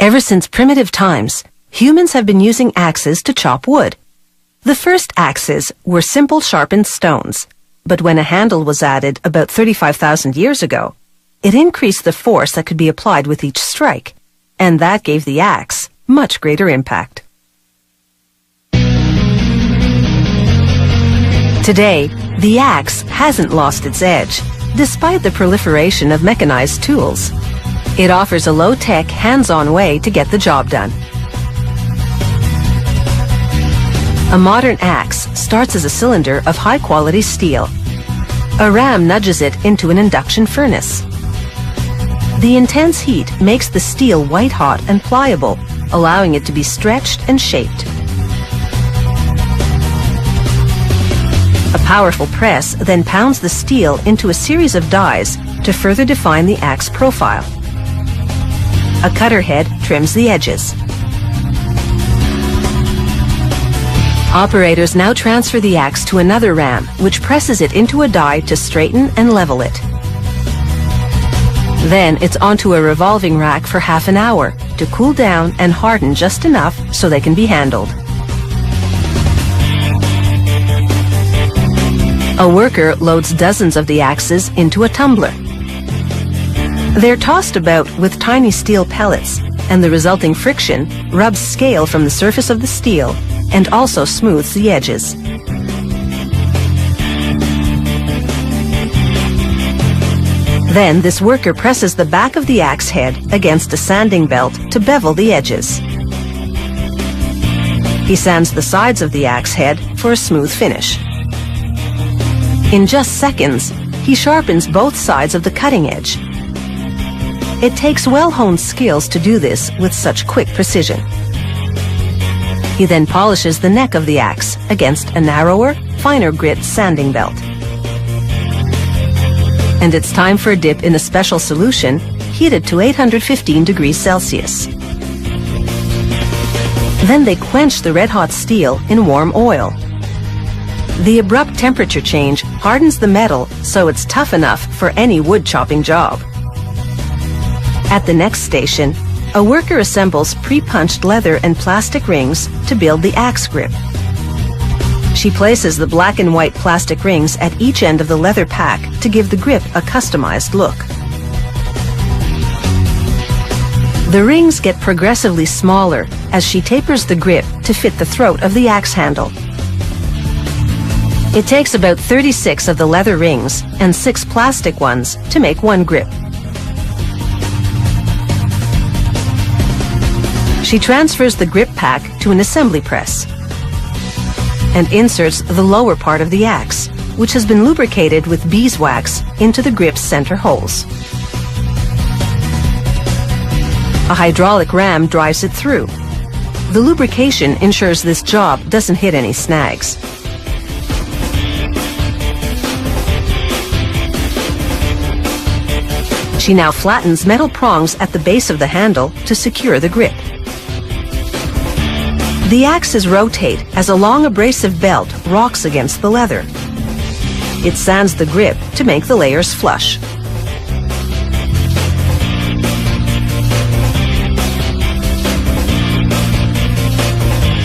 Ever since primitive times, humans have been using axes to chop wood. The first axes were simple sharpened stones, but when a handle was added about 35,000 years ago, it increased the force that could be applied with each strike, and that gave the axe much greater impact. Today, the axe hasn't lost its edge, despite the proliferation of mechanized tools. It offers a low-tech, hands-on way to get the job done. A modern axe starts as a cylinder of high-quality steel. A ram nudges it into an induction furnace. The intense heat makes the steel white-hot and pliable, allowing it to be stretched and shaped. A powerful press then pounds the steel into a series of dies to further define the axe profile. A cutter head trims the edges. Operators now transfer the axe to another ram, which presses it into a die to straighten and level it. Then it's onto a revolving rack for half an hour to cool down and harden just enough so they can be handled. A worker loads dozens of the axes into a tumbler. They're tossed about with tiny steel pellets, and the resulting friction rubs scale from the surface of the steel and also smooths the edges. Then this worker presses the back of the axe head against a sanding belt to bevel the edges. He sands the sides of the axe head for a smooth finish. In just seconds, he sharpens both sides of the cutting edge. It takes well-honed skills to do this with such quick precision. He then polishes the neck of the axe against a narrower, finer grit sanding belt. And it's time for a dip in a special solution heated to 815 degrees Celsius. Then they quench the red-hot steel in warm oil. The abrupt temperature change hardens the metal so it's tough enough for any wood chopping job. At the next station, a worker assembles pre-punched leather and plastic rings to build the axe grip. She places the black and white plastic rings at each end of the leather pack to give the grip a customized look. The rings get progressively smaller as she tapers the grip to fit the throat of the axe handle. It takes about 36 of the leather rings and 6 plastic ones to make one grip. She transfers the grip pack to an assembly press and inserts the lower part of the axe, which has been lubricated with beeswax, into the grip's center holes. A hydraulic ram drives it through. The lubrication ensures this job doesn't hit any snags. She now flattens metal prongs at the base of the handle to secure the grip. The axes rotate as a long abrasive belt rocks against the leather. It sands the grip to make the layers flush.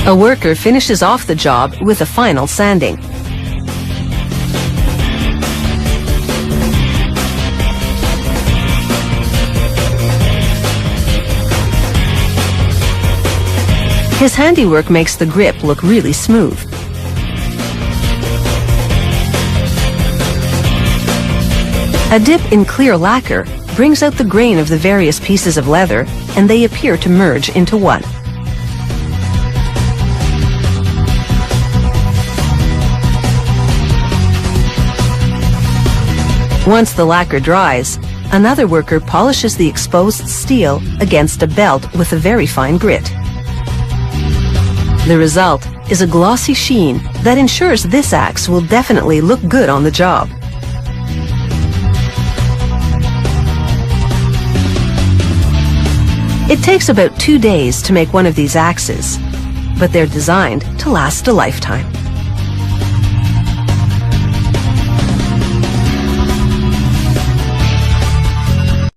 A worker finishes off the job with a final sanding. His handiwork makes the grip look really smooth. A dip in clear lacquer brings out the grain of the various pieces of leather, and they appear to merge into one. Once the lacquer dries, another worker polishes the exposed steel against a belt with a very fine grit. The result is a glossy sheen that ensures this axe will definitely look good on the job. It takes about 2 days to make one of these axes, but they're designed to last a lifetime.